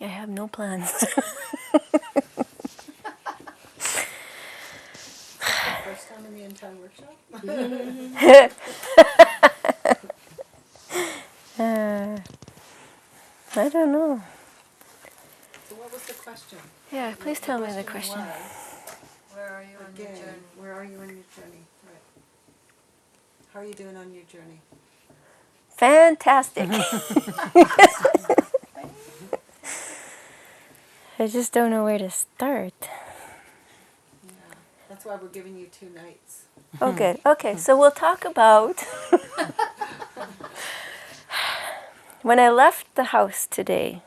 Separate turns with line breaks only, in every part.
I have no plans.
First time in the entire workshop?
I don't know.
So what was the question?
Yeah, please tell me the question.
Where are you on your journey? Where are you on your journey? Right. How are you doing on your journey?
Fantastic. I just don't know where to start.
Yeah. That's why we're giving you 2 nights.
Oh, good. Okay, so we'll talk about when I left the house today,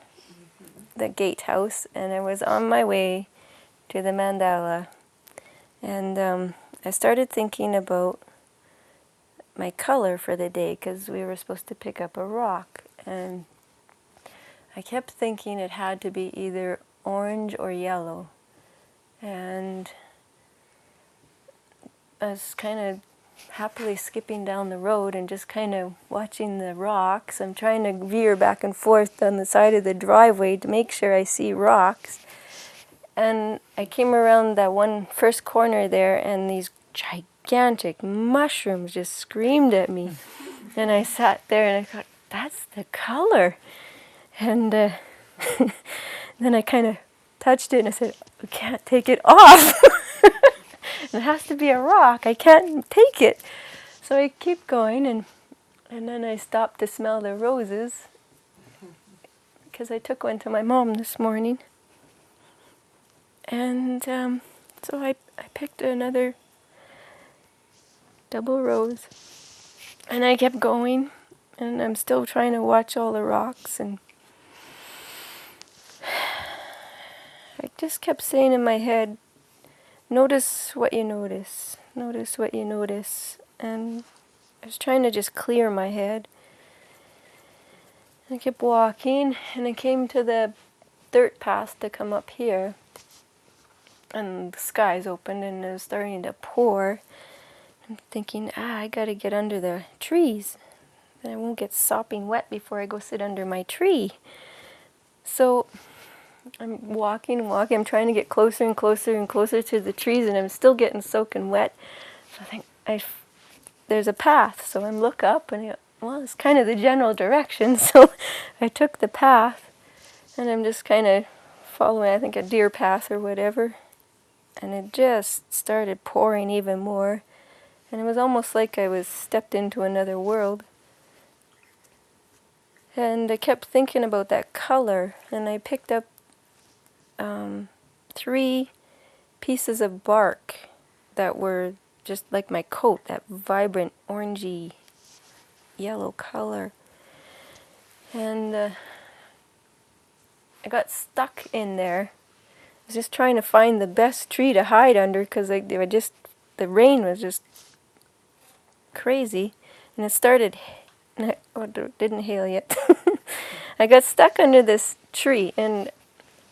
the gatehouse, and I was on my way to the mandala, and I started thinking about my color for the day because we were supposed to pick up a rock, and I kept thinking it had to be either orange or yellow, and I was kind of happily skipping down the road and just kind of watching the rocks. I'm trying to veer back and forth on the side of the driveway to make sure I see rocks. And I came around that one first corner there, and these gigantic mushrooms just screamed at me. And I sat there and I thought, that's the color. And then I kind of touched it and I said, I can't take it off. It has to be a rock. I can't take it. So I keep going, and then I stopped to smell the roses because I took one to my mom this morning. And so I picked another double rose, and I kept going, and I'm still trying to watch all the rocks, and I just kept saying in my head, notice what you notice, notice what you notice. And I was trying to just clear my head. I kept walking, and I came to the dirt path to come up here. And the skies opened, and it was starting to pour. I'm thinking, I gotta get under the trees. Then I won't get sopping wet before I go sit under my tree. So I'm walking, I'm trying to get closer and closer and closer to the trees, and I'm still getting soaking wet. So I think there's a path, so I look up, and it's kind of the general direction. So I took the path, and I'm just kind of following, I think, a deer path or whatever. And it just started pouring even more, and it was almost like I was stepped into another world. And I kept thinking about that color, and I picked up 3 pieces of bark that were just like my coat, that vibrant orangey yellow color. And I got stuck in there. I was just trying to find the best tree to hide under because the rain was just crazy, and it started. Didn't hail yet. I got stuck under this tree, and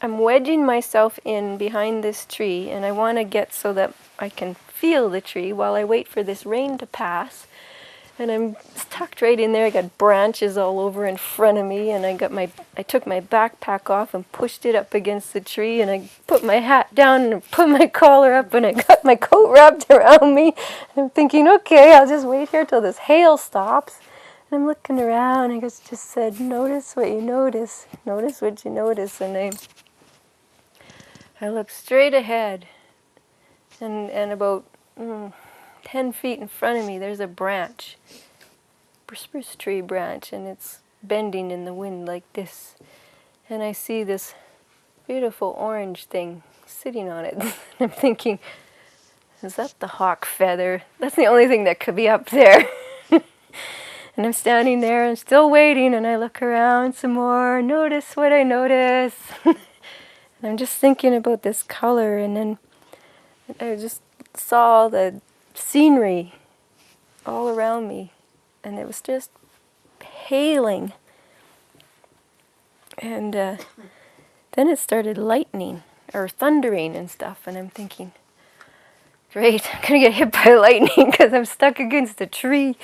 I'm wedging myself in behind this tree, and I want to get so that I can feel the tree while I wait for this rain to pass. And I'm tucked right in there. I got branches all over in front of me, and I took my backpack off and pushed it up against the tree, and I put my hat down and put my collar up, and I got my coat wrapped around me. I'm thinking, okay, I'll just wait here till this hail stops. And I'm looking around, and I just said, notice what you notice. Notice what you notice. And I looked straight ahead, and about 10 feet in front of me, there's a branch, spruce tree branch, and it's bending in the wind like this. And I see this beautiful orange thing sitting on it. I'm thinking, is that the hawk feather? That's the only thing that could be up there. And I'm standing there and still waiting, and I look around some more, notice what I notice. And I'm just thinking about this color, and then I just saw the scenery all around me, and it was just hailing. And then it started lightning or thundering and stuff, and I'm thinking, great, I'm gonna get hit by lightning because I'm stuck against a tree.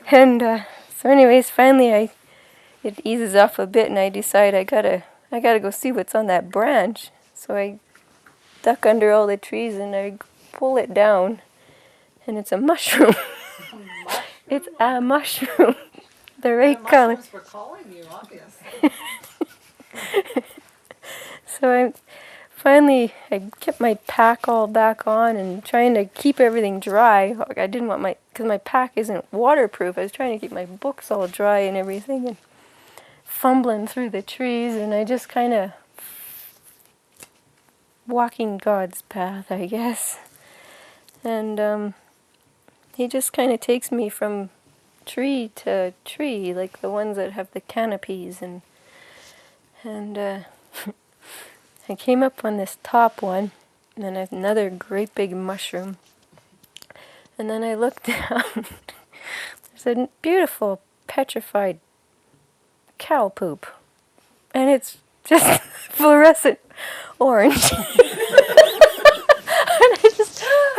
And so anyways, finally it eases off a bit, and I decide I gotta I gotta go see what's on that branch. So I duck under all the trees and I pull it down, and it's a mushroom. It's a mushroom. The right color.
The mushrooms were calling you, obviously.
So I kept my pack all back on and trying to keep everything dry. I didn't want because my pack isn't waterproof. I was trying to keep my books all dry and everything, and fumbling through the trees, and I just kind of walking God's path, I guess. And he just kind of takes me from tree to tree, like the ones that have the canopies, and I came up on this top one, and then another great big mushroom. And then I looked down. There's a beautiful petrified cow poop, and it's just fluorescent orange. And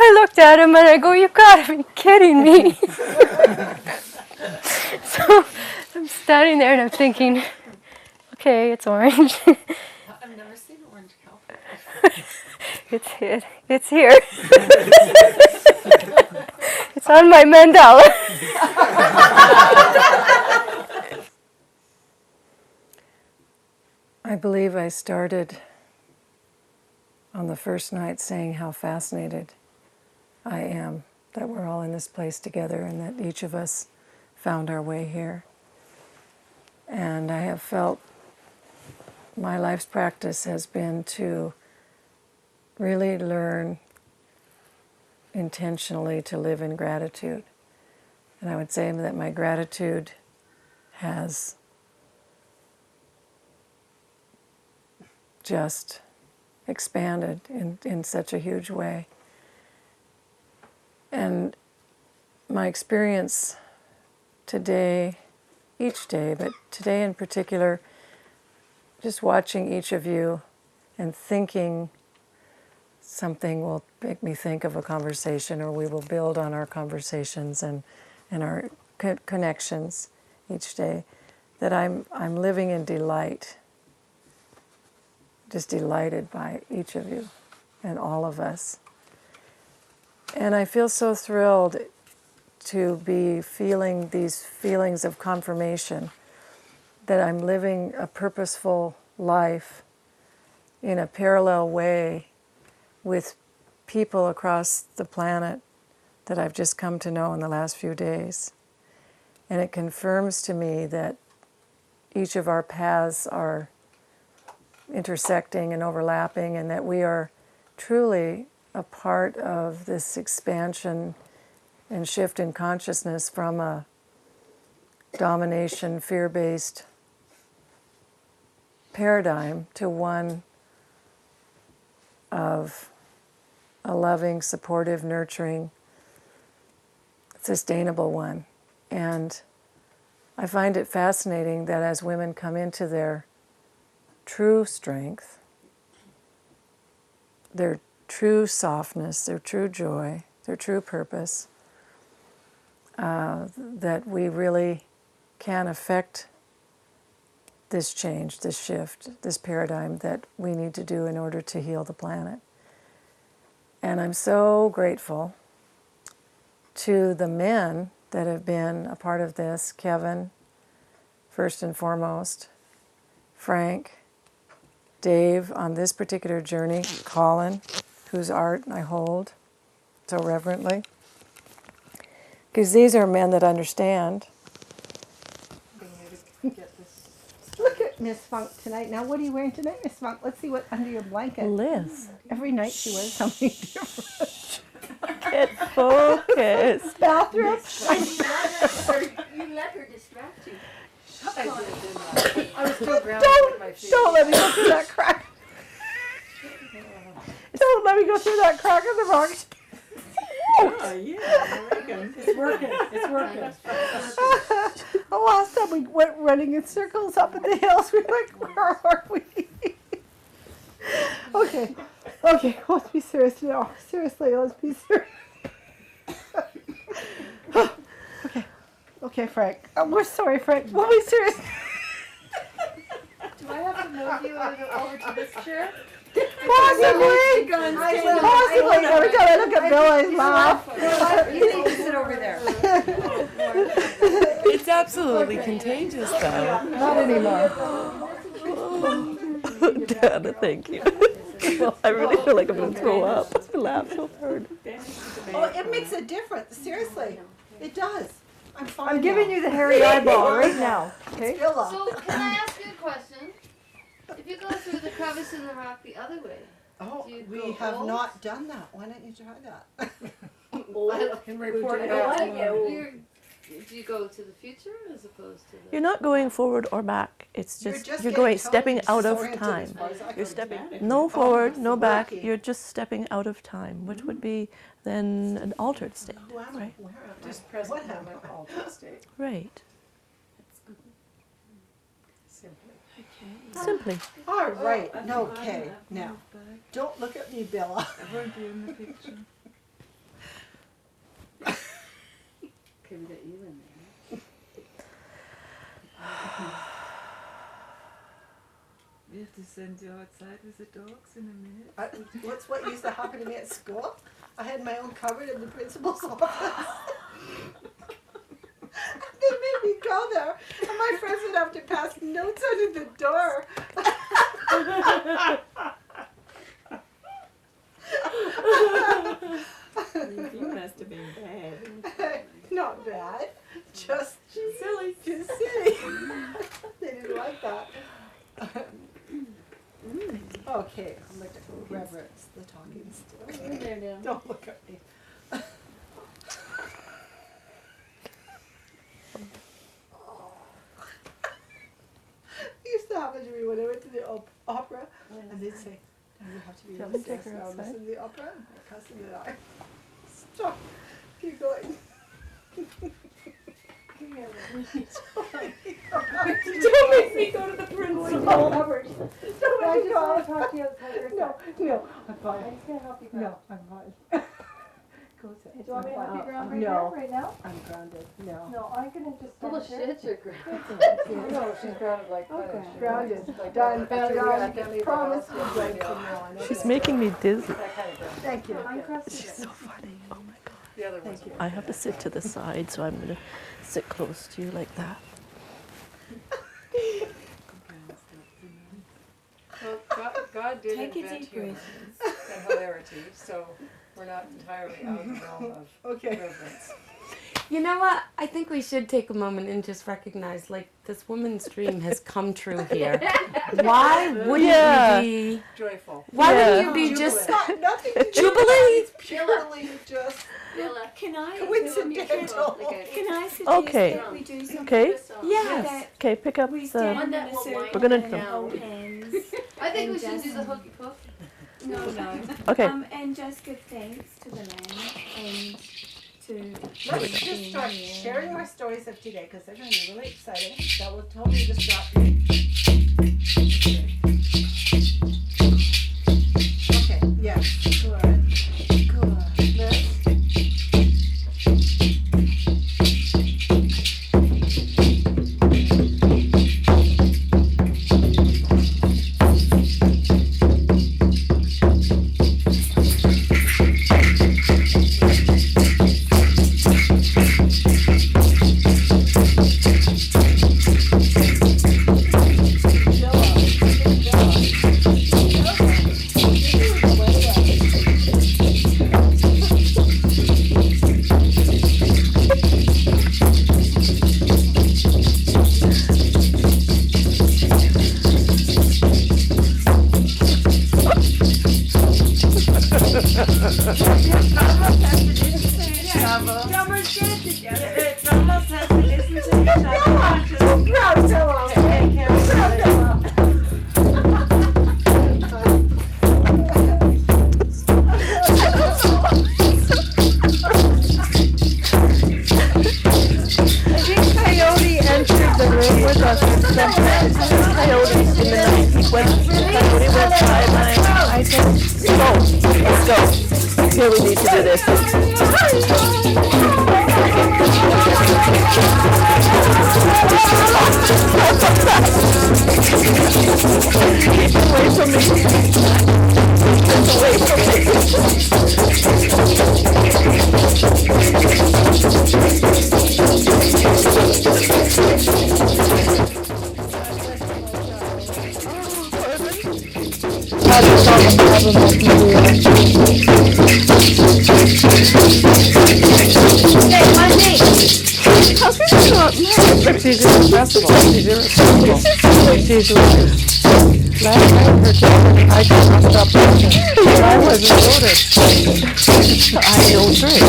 I looked at him and I go, "You gotta be kidding me!" So I'm standing there and I'm thinking, okay, it's orange.
I've never seen orange cow.
It's here. It's here. It's on my mandala.
I believe I started on the first night saying how fascinated I am that we're all in this place together and that each of us found our way here. And I have felt my life's practice has been to really learn intentionally to live in gratitude. And I would say that my gratitude has just expanded in such a huge way. And my experience today, each day, but today in particular, just watching each of you and thinking something will make me think of a conversation, or we will build on our conversations and our connections each day, that I'm living in delight, just delighted by each of you and all of us. And I feel so thrilled to be feeling these feelings of confirmation that I'm living a purposeful life in a parallel way with people across the planet that I've just come to know in the last few days. And it confirms to me that each of our paths are intersecting and overlapping, and that we are truly a part of this expansion and shift in consciousness from a domination, fear-based paradigm to one of a loving, supportive, nurturing, sustainable one. And I find it fascinating that as women come into their true strength, their true softness, their true joy, their true purpose, that we really can affect this change, this shift, this paradigm that we need to do in order to heal the planet. And I'm so grateful to the men that have been a part of this. Kevin, first and foremost, Frank, Dave on this particular journey, Colin, whose art I hold so reverently. Because these are men that understand.
Look at Miss Funk tonight. Now, what are you wearing tonight, Miss Funk? Let's see what under your blanket.
Liz.
Every night she wears something different.
Get focused.
Bathroom.
You let her distract you.
I was still grounded with my feet.
Don't let me go through that crack. Don't let me go through that crack in the rock.
Oh, yeah, I reckon. It's working. It's working.
The last time we went running in circles up in the hills, we were like, where are we? Okay, let's be serious now. Seriously, let's be serious. Okay, Frank. We're sorry, Frank. We'll be serious.
Do I have to
move you over to this chair?
Possibly. Possibly. Every time I look at Bill, I laugh.
You need to sit over there.
It's absolutely contagious, though.
Not anymore.
Dad, thank you. I really feel like I'm going to throw up. I laughed so hard.
Oh, it makes a difference. Seriously, it does. I'm fine.
I'm giving you the hairy eyeball right now. Okay.
Billa.
So, can I ask you a question? If you go through the crevice in the rock the other way,
Oh,
do you
we
go
have
old?
not done that. Why don't you try that?
And report it
I
out
like
tomorrow.
it. Do you go to the future as opposed to the...
You're not going forward or back. It's
You're
just,
just
you're
getting
going,
totally
stepping out of
disoriented
time.
as far as I
You're
can
stepping,
tell.
no forward, no back.
lucky.
You're just stepping out of time, which would be then an altered state.
Who am I?
Right.
Where am I?
Just
What
present
happened?
moment, altered state.
Right.
Simply.
Simply.
All right. Okay. Now, don't look at me, Billa.
I won't be in the picture. Okay, we got you in there. We have to send you outside with the dogs in a minute.
What's what used to happen to me at school? I had my own cupboard in the principal's office. They made me go there, and my friends would have to pass notes under the door.
You must have been bad.
Not bad, just silly. Just silly. They didn't like that. Okay, I'm going to reverence the talking stick. Don't look at me. It used to happen to me when I went to the opera, and they'd say, "Now you have to be
Shall we take
obsessed
her
now,
outside?
listen to the opera." And my cousin and I, stop, keep going.
Don't make me go to the principal.
Don't make me go.
talk to you outside.
No, I'm fine.
I'm just gonna help you.
No, I'm fine. Go sit.
Do you want me to help you ground right
No.
now? Right now?
I'm grounded. No.
No, I'm gonna just.
Bullshit, you're great.
No, she's grounded like
Okay.
Grounded.
Like
Done.
that.
Done. Promise.
She's making me dizzy.
Thank you.
I'm crusty.
She's so funny. Oh my God.
The other one's
I have to sit to the side, so I'm going to sit close to you like that.
Well, God did
Take a
invent
deep
humor
breath.
and hilarity, so we're not entirely out of the realm of
Okay.
reverence.
You know what? I think we should take a moment and just recognize, like, this woman's dream has come true here. Why wouldn't
Yeah.
you be?
Joyful.
Why
Yeah.
wouldn't you be just
It's got nothing to do with
Jubilee?
it. It's purely just
Billa,
Can I?
coincidental.
Can I suggest
Okay.
that we do something?
Okay.
Yes.
Okay, pick up
We
the...
stand
One
in
that
a
will
circle
wind
We're gonna
and
do-
hold hands.
I think we
And
should do
just-
the hokey pokey.
No.
Okay.
And just give thanks to the men and to.
Let's just start sharing our stories of today because they're going to be really exciting. That will totally distract me. Okay, yes, good. Good. Liz?
Coyote entered the room with us. Coyote in the night. Coyote went sideline. I said, go, let's go. Here we need to do this. Away from me. Away from How can you not know? But she's irrepressible. She's irrepressible. She's like, last night her children, I could not stop laughing. But I wasn't loaded. I don't drink.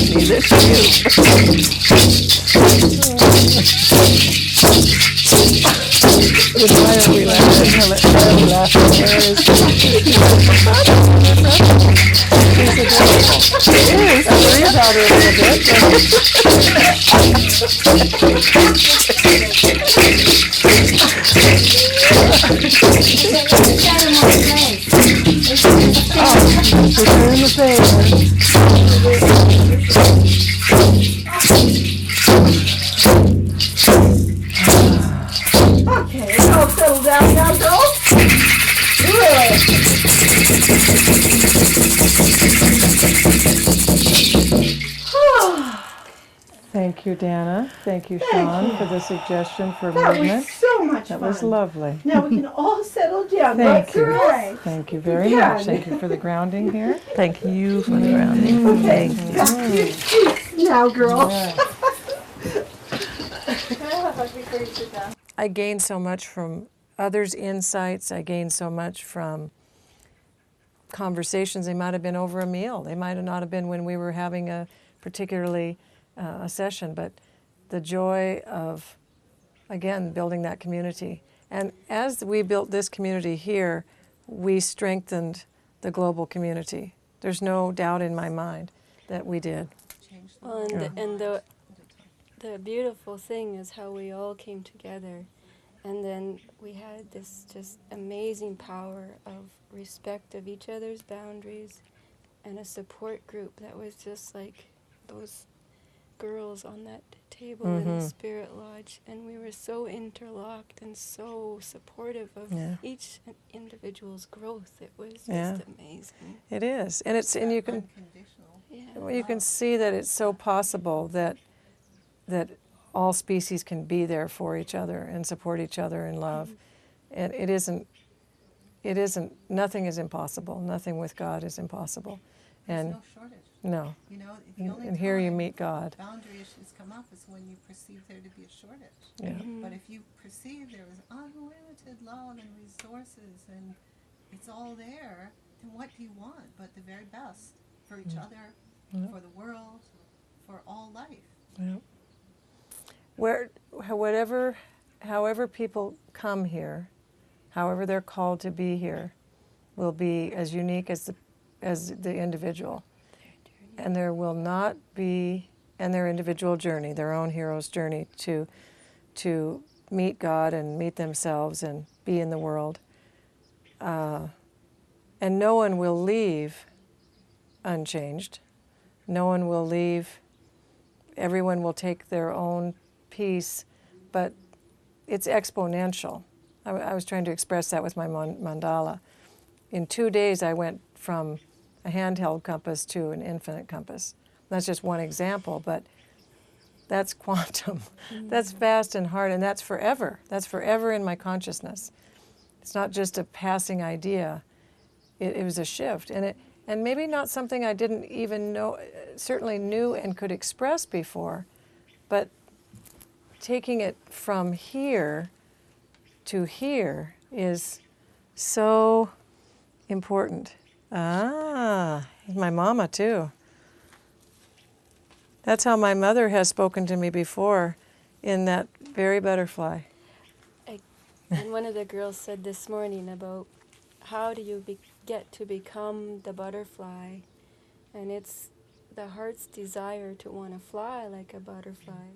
Neither do you. Why are we laughing? Why are we laughing? She's adorable. It is. I worry about her a little bit. She's in the face.
Okay, it's all settled down now, girls.
Thank you, Dana. Thank you, Sean, for the suggestion for
That
movement.
was so much
That
fun.
was lovely.
Now we can all settle down,
Thank
right,
you.
girls?
Thank you very
Yeah.
much. Thank you for the grounding here.
Thank you for the grounding.
Okay, back to your seats now, girls.
I gained so much from others' insights. I gained so much from conversations. They might have been over a meal. They might have not have been when we were having a particularly a session, but the joy of, again, building that community. And as we built this community here, we strengthened the global community. There's no doubt in my mind that we did.
Well, and the beautiful thing is how we all came together, and then we had this just amazing power of respect of each other's boundaries, and a support group that was just like those girls on that table in the Spirit Lodge, and we were so interlocked and so supportive of each individual's growth. It was just amazing.
It is, and you can you can see that it's so possible that all species can be there for each other and support each other in love, and it isn't. Nothing is impossible. Nothing with God is impossible, and
There's no shortage.
no.
You know, the only
And here you
time
meet God.
boundary issues come up is when you perceive there to be a shortage.
Yeah.
But if you perceive there is unlimited love and resources and it's all there, then what do you want but the very best for each other, for the world, for all life?
Yeah. However people come here, however they're called to be here, will be as unique as the individual. And there will not be, and their individual journey, their own hero's journey to meet God and meet themselves and be in the world. And no one will leave unchanged. No one will leave. Everyone will take their own piece, but it's exponential. I was trying to express that with my mandala. In 2 days, I went from a handheld compass to an infinite compass. That's just one example, but that's quantum. That's fast and hard, and that's forever. That's forever in my consciousness. It's not just a passing idea. It was a shift, and maybe not something I didn't even know, certainly knew and could express before, but taking it from here to here is so important. My mama too. That's how my mother has spoken to me before, in that very butterfly.
And one of the girls said this morning about how do you get to become the butterfly, and it's the heart's desire to want to fly like a butterfly.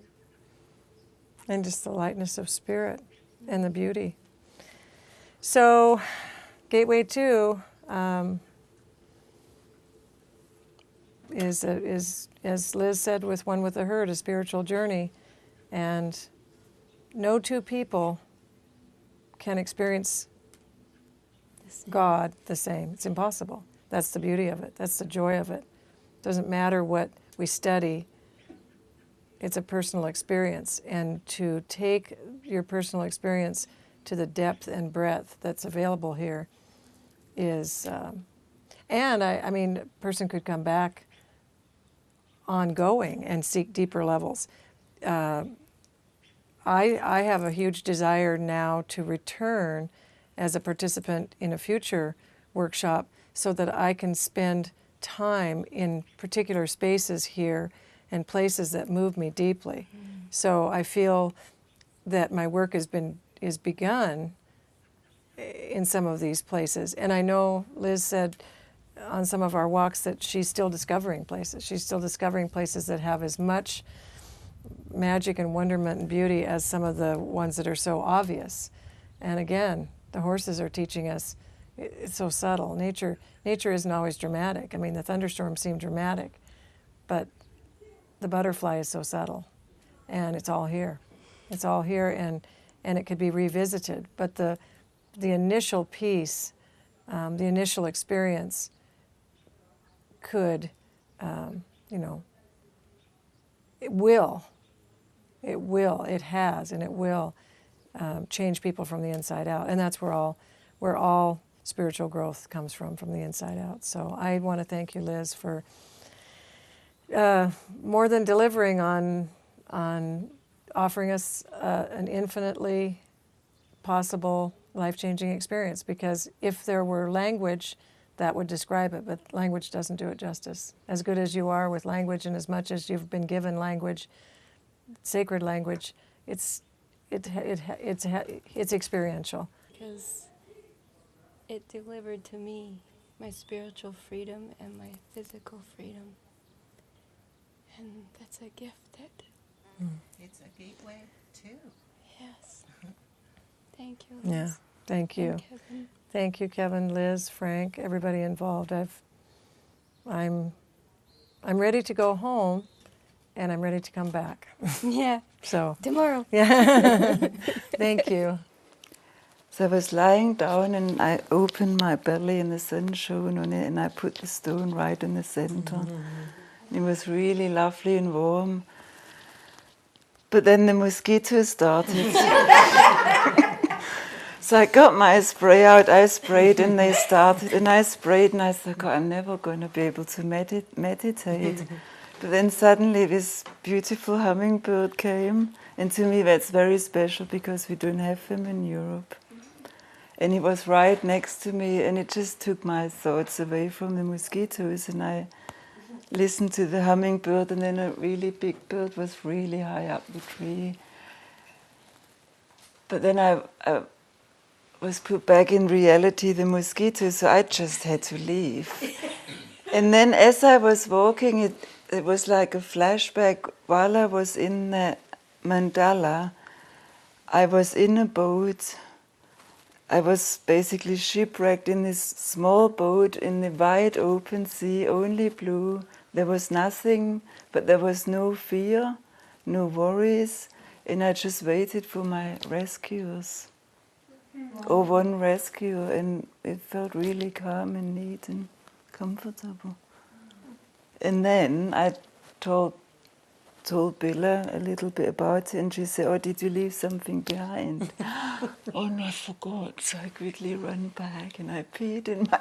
And just the lightness of spirit and the beauty. So, Gateway 2 is, as Liz said, with One with the Herd, a spiritual journey. And no two people can experience God the same. It's impossible. That's the beauty of it. That's the joy of it. Doesn't matter what we study. It's a personal experience. And to take your personal experience to the depth and breadth that's available here is, and I mean, a person could come back ongoing and seek deeper levels. I have a huge desire now to return as a participant in a future workshop so that I can spend time in particular spaces here and places that move me deeply. So I feel that my work is begun in some of these places. And I know Liz said on some of our walks that she's still discovering places. She's still discovering places that have as much magic and wonderment and beauty as some of the ones that are so obvious. And again, the horses are teaching us it's so subtle. Nature isn't always dramatic. I mean, the thunderstorm seemed dramatic, but the butterfly is so subtle, and it's all here. It's all here, and it could be revisited. But the initial piece, the initial experience could, it has, and it will change people from the inside out. And that's where all spiritual growth comes from the inside out. So I want to thank you, Liz, for more than delivering on offering us an infinitely possible life-changing experience. Because if there were language, that would describe it, but language doesn't do it justice. As good as you are with language, and as much as you've been given language, sacred language, it's experiential.
Because it delivered to me my spiritual freedom and my physical freedom. And that's a gift that,
It's a gateway too.
yes. Thank you, Liz.
Yeah, thank you.
And Kevin.
Thank you, Kevin, Liz, Frank, everybody involved. I'm ready to go home, and I'm ready to come back.
Yeah,
So,
tomorrow.
yeah, thank you.
So I was lying down and I opened my belly and the sun shone on it and I put the stone right in the center. It was really lovely and warm. But then the mosquitoes started. So I got my spray out, I sprayed and they started, and I sprayed and I thought, God, I'm never going to be able to meditate. But then suddenly this beautiful hummingbird came, and to me that's very special because we don't have them in Europe. And he was right next to me, and it just took my thoughts away from the mosquitoes, and I listened to the hummingbird, and then a really big bird was really high up the tree. But then I was put back in reality, the mosquitoes, so I just had to leave. And then as I was walking, it was like a flashback. While I was in the mandala, I was in a boat. I was basically shipwrecked in this small boat in the wide open sea, only blue. There was nothing, but there was no fear, no worries, and I just waited for my rescuers. Or one rescue, and it felt really calm and neat and comfortable. And then I told Billa a little bit about it, and she said, "Oh, did you leave something behind?" Oh no, I forgot. So I quickly ran back and I peed in my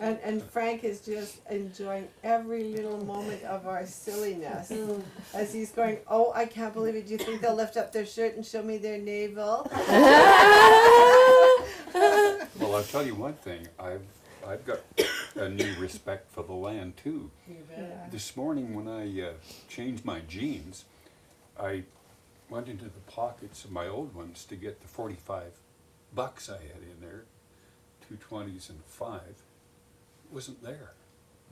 And Frank is just enjoying every little moment of our silliness. As he's going, oh, I can't believe it. Do you think they'll lift up their shirt and show me their navel?
Well, I'll tell you one thing. I've got a new respect for the land too. This morning when I changed my jeans, I went into the pockets of my old ones to get the $45 I had in there, 2 20s and 5. It wasn't there.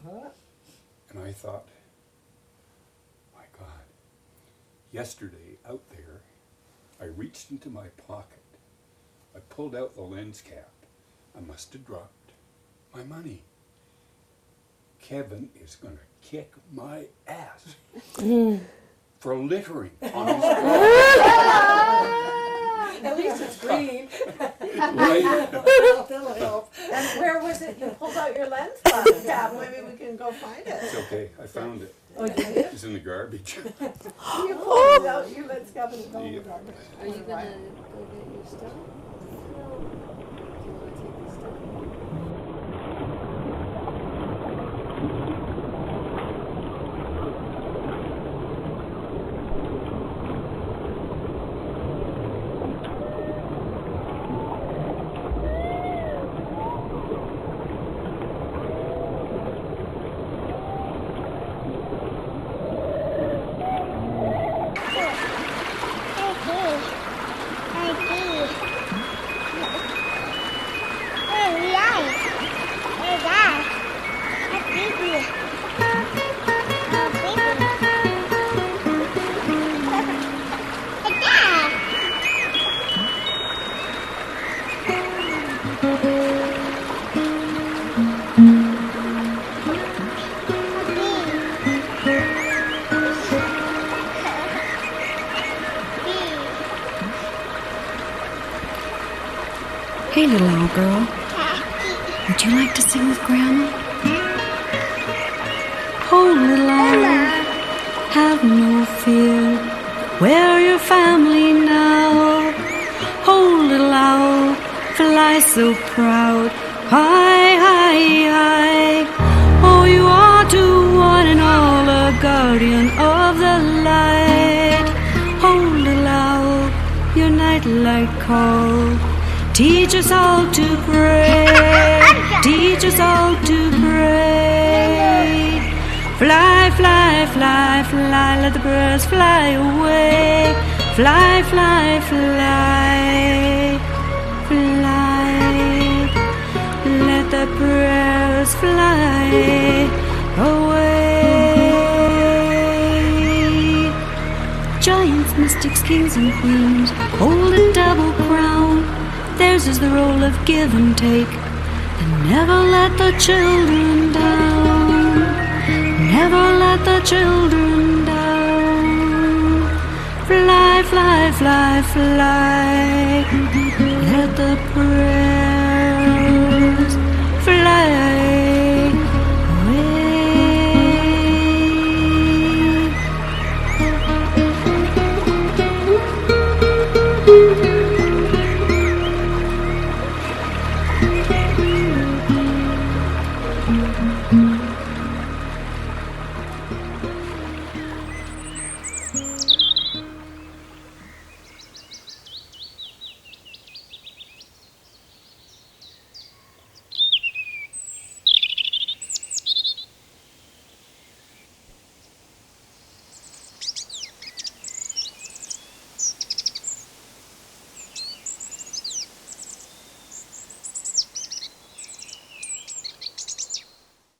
What?
And I thought, my God, yesterday out there, I reached into my pocket. I pulled out the lens cap. I must have dropped my money. Kevin is going to kick my ass. for littering on his car.
At least it's green.
Right?
That'll help. And where was it? You pulled out your lens from? Yeah, maybe we can go find it.
It's okay. I found it.
Oh, did you?
It's in the garbage.
You pulled it out. You let's go and go.
Yep.
Are you gonna go get your stuff? Do you wanna take your stuff?
Hey, little owl girl. Would you like to sing with Grandma? Oh, little owl, have no fear. We're your family now. Oh, little owl, fly so proud. High, high, high. Oh, you are to one and all a guardian of the light. Oh, little owl, your nightlight call. Teach us all to pray. Teach us all to pray. Fly, fly, fly, fly, let the birds fly away. Fly, fly, fly, fly. Let the prayers fly away. Giants, mystics, kings and queens hold a double crown. Theirs is the role of give and take, and never let the children down. Never let the children down. Fly, fly, fly, fly. Let the prayers fly away.